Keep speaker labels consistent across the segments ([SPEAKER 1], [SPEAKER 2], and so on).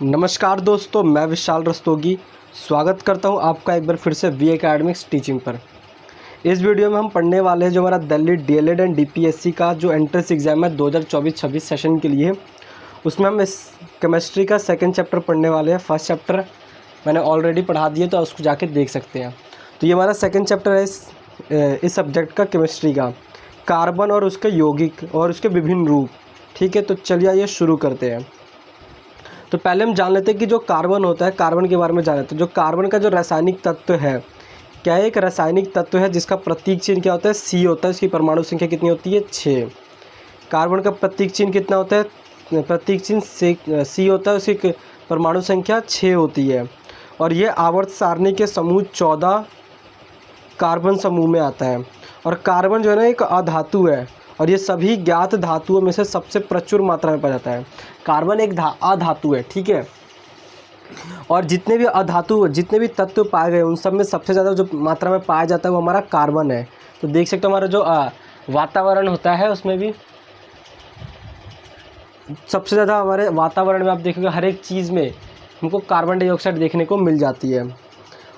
[SPEAKER 1] नमस्कार दोस्तों, मैं विशाल रस्तोगी स्वागत करता हूं आपका एक बार फिर से वी एकेडमिक्स टीचिंग पर। इस वीडियो में हम पढ़ने वाले हैं जो हमारा दिल्ली डीएलएड एंड डीपीएससी का जो एंट्रेंस एग्ज़ाम है 2024-26 सेशन के लिए। उसमें हम इस केमिस्ट्री का सेकंड चैप्टर पढ़ने वाले हैं। फर्स्ट चैप्टर मैंने ऑलरेडी पढ़ा दिया तो उसको जाके देख सकते हैं। तो ये हमारा सेकेंड चैप्टर है इस सब्जेक्ट का, केमिस्ट्री का, कार्बन और उसके यौगिक और उसके विभिन्न रूप। ठीक है, तो चलिए ये शुरू करते हैं। तो पहले हम जान लेते हैं कि जो कार्बन होता है, कार्बन के बारे में जान लेते हैं। जो कार्बन का जो रासायनिक तत्व है, क्या है? एक रासायनिक तत्व है जिसका प्रतीक चिन्ह क्या होता है? सी होता है। इसकी परमाणु संख्या कितनी होती है? 6। कार्बन का प्रतीक चिन्ह कितना होता है? प्रतीक चिन्ह सी होता है, उसकी परमाणु संख्या 6 होती है। और ये आवर्त सारणी के समूह 14 कार्बन समूह में आता है। और कार्बन जो है ना एक अधातु है और ये सभी ज्ञात धातुओं में से सबसे प्रचुर मात्रा में पाया जाता है। कार्बन एक अधातु है, ठीक है। और जितने भी तत्व पाए गए उन सब में सबसे ज़्यादा जो मात्रा में पाया जाता है वो हमारा कार्बन है। तो देख सकते हो हमारा जो वातावरण होता है उसमें भी सबसे ज़्यादा हमारे वातावरण में आप देखोगे हर एक चीज़ में हमको कार्बन डाइऑक्साइड देखने को मिल जाती है।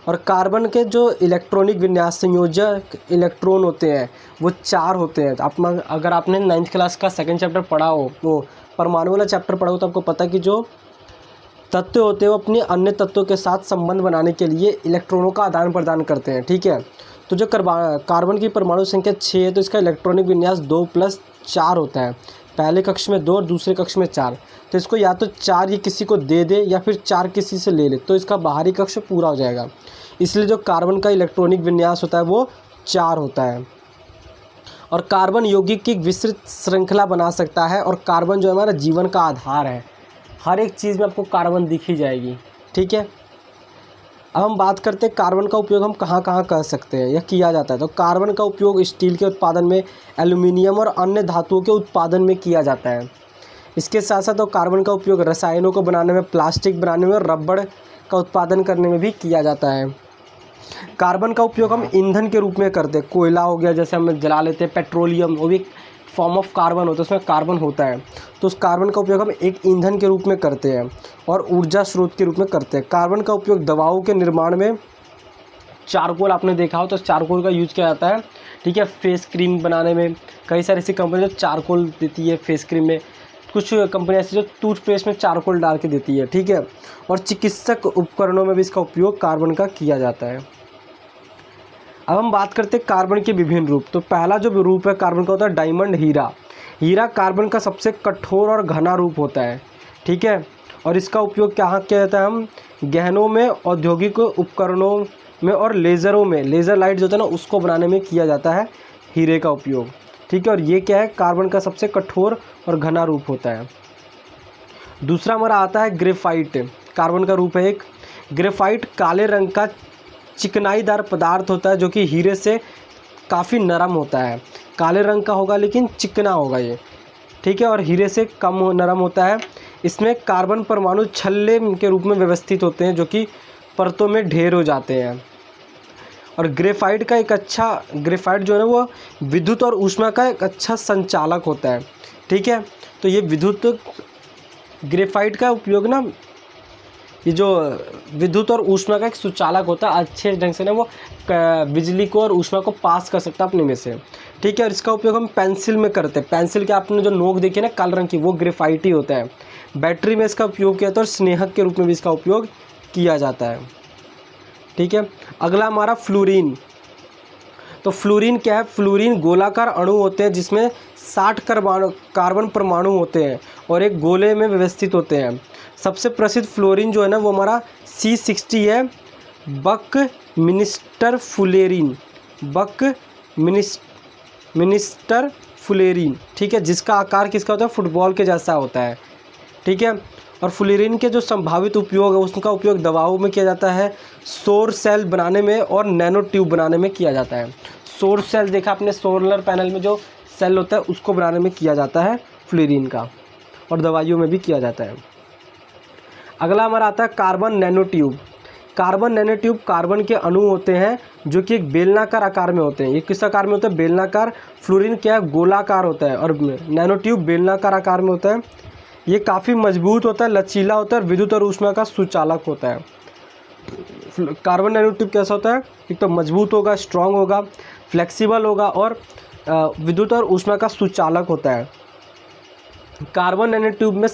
[SPEAKER 1] और कार्बन के जो इलेक्ट्रॉनिक विन्यास संयोजक इलेक्ट्रॉन होते हैं वो 4 होते हैं। तो अगर आपने 9th क्लास का सेकंड चैप्टर पढ़ा हो, वो परमाणु वाला चैप्टर पढ़ा हो, तो आपको पता है कि जो तत्व होते हैं वो अपने अन्य तत्वों के साथ संबंध बनाने के लिए इलेक्ट्रॉनों का आदान प्रदान करते हैं, ठीक है। तो जो कार्बन की परमाणु संख्या 6 है तो इसका इलेक्ट्रॉनिक विन्यास 2+4 होता है। पहले कक्ष में 2 और दूसरे कक्ष में 4। तो इसको या तो 4 ये किसी को दे दे या फिर 4 किसी से ले ले तो इसका बाहरी कक्ष पूरा हो जाएगा। इसलिए जो कार्बन का इलेक्ट्रॉनिक विन्यास होता है वो 4 होता है। और कार्बन यौगिक की विस्तृत श्रृंखला बना सकता है। और कार्बन जो है हमारा जीवन का आधार है। हर एक चीज़ में आपको कार्बन दिख ही जाएगी, ठीक है। अब हम बात करते हैं कार्बन का उपयोग हम कहाँ कहाँ कर सकते हैं या किया जाता है। तो कार्बन का उपयोग स्टील के उत्पादन में, एल्यूमिनियम और अन्य धातुओं के उत्पादन में किया जाता है। इसके साथ साथ कार्बन का उपयोग रसायनों को बनाने में, प्लास्टिक बनाने में, रबड़ का उत्पादन करने में भी किया जाता है। कार्बन का उपयोग हम ईंधन के रूप में करते हैं। कोयला हो गया, जैसे हम जला लेते हैं, पेट्रोलियम, वो भी एक फॉर्म ऑफ कार्बन होता है, उसमें कार्बन होता है। तो उस कार्बन का उपयोग हम एक ईंधन के रूप में करते हैं और ऊर्जा स्रोत के रूप में करते हैं। कार्बन का उपयोग दवाओं के निर्माण में, चारकोल आपने देखा हो तो चारकोल का यूज़ किया जाता है, ठीक है। फेस क्रीम बनाने में कई सारी ऐसी कंपनी जो चारकोल देती है फेस क्रीम में। कुछ कंपनी ऐसी जो टूथपेस्ट में चारकोल डाल के देती है, ठीक है। और चिकित्सक उपकरणों में भी इसका उपयोग कार्बन का किया जाता है। अब हम बात करते हैं कार्बन के विभिन्न रूप। तो पहला जो रूप है कार्बन का होता है डायमंड हीरा। हीरा कार्बन का सबसे कठोर और घना रूप होता है, ठीक है। और इसका उपयोग क्या किया जाता है? हम गहनों में, औद्योगिक उपकरणों में और लेज़रों में, लेज़र लाइट जो होता है ना उसको बनाने में किया जाता है हीरे का उपयोग, ठीक है। और ये क्या है? कार्बन का सबसे कठोर और घना रूप होता है। दूसरा हमारा आता है ग्रेफाइट। कार्बन का रूप है एक। ग्रेफाइट काले रंग का चिकनाईदार पदार्थ होता है जो कि हीरे से काफ़ी नरम होता है। काले रंग का होगा लेकिन चिकना होगा ये, ठीक है। और हीरे से कम नरम होता है। इसमें कार्बन परमाणु छल्ले के रूप में व्यवस्थित होते हैं जो कि परतों में ढेर हो जाते हैं। और ग्रेफाइट जो है ना वो विद्युत और ऊष्मा का एक अच्छा संचालक होता है, ठीक है। तो ये ग्रेफाइट का उपयोग ना, ये जो विद्युत और ऊष्मा का एक सुचालक होता है, अच्छे ढंग से ना वो बिजली को और ऊष्मा को पास कर सकता है अपने में से, ठीक है। और इसका उपयोग हम पेंसिल में करते हैं। पेंसिल के आपने जो नोक देखी ना काले रंग की, वो ग्रेफाइट ही होता है। बैटरी में इसका उपयोग किया जाता है और स्नेहक के रूप में भी इसका उपयोग किया जाता है, ठीक है। अगला हमारा फ्लोरीन। तो फ्लोरीन क्या है? फ्लोरीन गोलाकार अणु होते हैं जिसमें 60 कार्बन परमाणु होते हैं और एक गोले में व्यवस्थित होते हैं। सबसे प्रसिद्ध फ्लोरीन जो है ना वो हमारा C60 है, बकमिन्स्टर फुलेरीन, ठीक है। जिसका आकार किसका होता है? फुटबॉल के जैसा होता है, ठीक है। और फ्लोरीन के जो संभावित उपयोग है उसका उपयोग दवाओं में किया जाता है, सौर सेल बनाने में और नैनो ट्यूब बनाने में किया जाता है। सौर सेल देखा आपने, सोलर पैनल में जो सेल होता है उसको बनाने में किया जाता है फ्लोरीन का, और दवाइयों में भी किया जाता है। अगला हमारा आता है carbon nano tube. Carbon nano tube carbon के अणु होते हैं जो कि एक बेलनाकार आकार में होते हैं। ये किस आकार में होता है? बेलनाकार। फ्लोरीन क्या है? गोलाकार होता है और नैनो ट्यूब बेलनाकार आकार में होता है। ये काफ़ी मजबूत होता है, लचीला होता है, विद्युत और ऊष्मा का सुचालक होता है। कार्बन नैनो ट्यूब कैसा होता है, एक तो मजबूत होगा, स्ट्रांग होगा, फ्लेक्सिबल होगा और विद्युत और ऊष्मा का सुचालक होता है। कार्बन नैनो ट्यूब में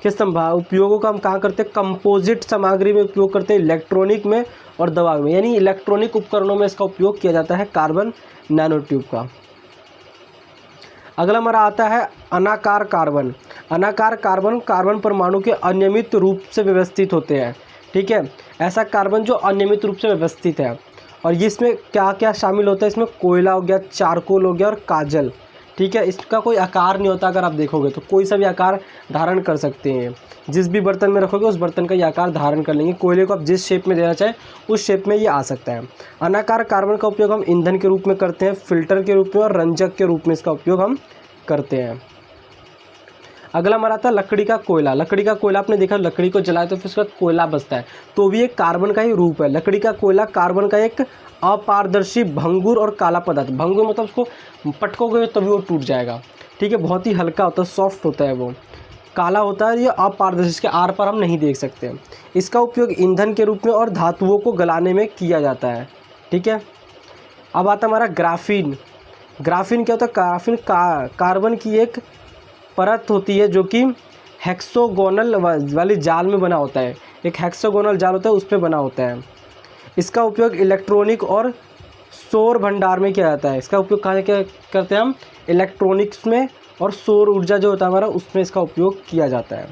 [SPEAKER 1] उपयोगों का हम कहाँ करते हैं, कंपोजिट सामग्री में उपयोग करते हैं, इलेक्ट्रॉनिक में और दवा में, यानी इलेक्ट्रॉनिक उपकरणों में इसका उपयोग किया जाता है कार्बन नैनो ट्यूब का। अगला हमारा आता है अनाकार कार्बन। अनाकार कार्बन कार्बन परमाणु के अनियमित रूप से व्यवस्थित होते हैं, ठीक है। ऐसा कार्बन जो अनियमित रूप से व्यवस्थित है, और ये इसमें क्या क्या शामिल होता है, इसमें कोयला हो गया, चारकोल हो गया और काजल, ठीक है। इसका कोई आकार नहीं होता, अगर आप देखोगे तो कोई सा भी आकार धारण कर सकते हैं। जिस भी बर्तन में रखोगे उस बर्तन का ये आकार धारण कर लेंगे। कोयले को आप जिस शेप में देना चाहें उस शेप में ये आ सकता है। अनाकार कार्बन का उपयोग हम ईंधन के रूप में करते हैं, फिल्टर के रूप में और रंजक के रूप में इसका उपयोग हम करते हैं। अगला हमारा आता है लकड़ी का कोयला। लकड़ी का कोयला आपने देखा, लकड़ी को जलाए तो फिर उसके बाद कोयला बचता है, तो भी एक कार्बन का ही रूप है। लकड़ी का कोयला कार्बन का एक अपारदर्शी, भंगुर और काला पदार्थ। भंगुर मतलब उसको पटकोगे तभी वो टूट जाएगा, ठीक है। बहुत ही हल्का होता है, सॉफ्ट होता है वो। काला होता है, ये अपारदर्शी, इसके आर पार हम नहीं देख सकते। इसका उपयोग ईंधन के रूप में और धातुओं को गलाने में किया जाता है, ठीक है। अब आता है हमारा ग्राफीन। ग्राफीन क्या होता है, ग्राफीन कार्बन की एक परत होती है जो कि हेक्सोगोनल वाली जाल में बना होता है। एक हेक्सोगोनल जाल होता है, उस पर बना होता है। इसका उपयोग इलेक्ट्रॉनिक और सौर भंडार में किया जाता है। इसका उपयोग कहाँ क्या करते हैं हम, इलेक्ट्रॉनिक्स में और सौर ऊर्जा जो होता है हमारा, उसमें इसका उपयोग किया जाता है,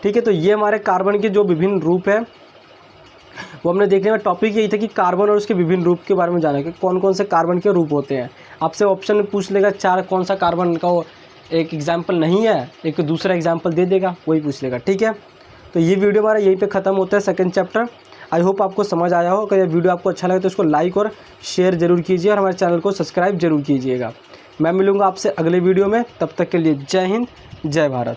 [SPEAKER 1] ठीक है। तो ये हमारे कार्बन के जो विभिन्न रूप है वो हमने देखने में, टॉपिक यही था कि कार्बन और उसके विभिन्न रूप के बारे में जाना, कि कौन कौन से कार्बन के रूप होते हैं। आपसे ऑप्शन में पूछ लेगा 4 कौन सा कार्बन का एक एग्जाम्पल नहीं है, एक दूसरा एग्जाम्पल दे देगा, वही पूछ लेगा, ठीक है। तो ये वीडियो हमारा यहीं पे ख़त्म होता है, सेकंड चैप्टर। आई होप आपको समझ आया हो। अगर ये वीडियो आपको अच्छा लगे तो इसको लाइक और शेयर जरूर कीजिए और हमारे चैनल को सब्सक्राइब जरूर कीजिएगा। मैं मिलूँगा आपसे अगले वीडियो में, तब तक के लिए जय हिंद, जय भारत।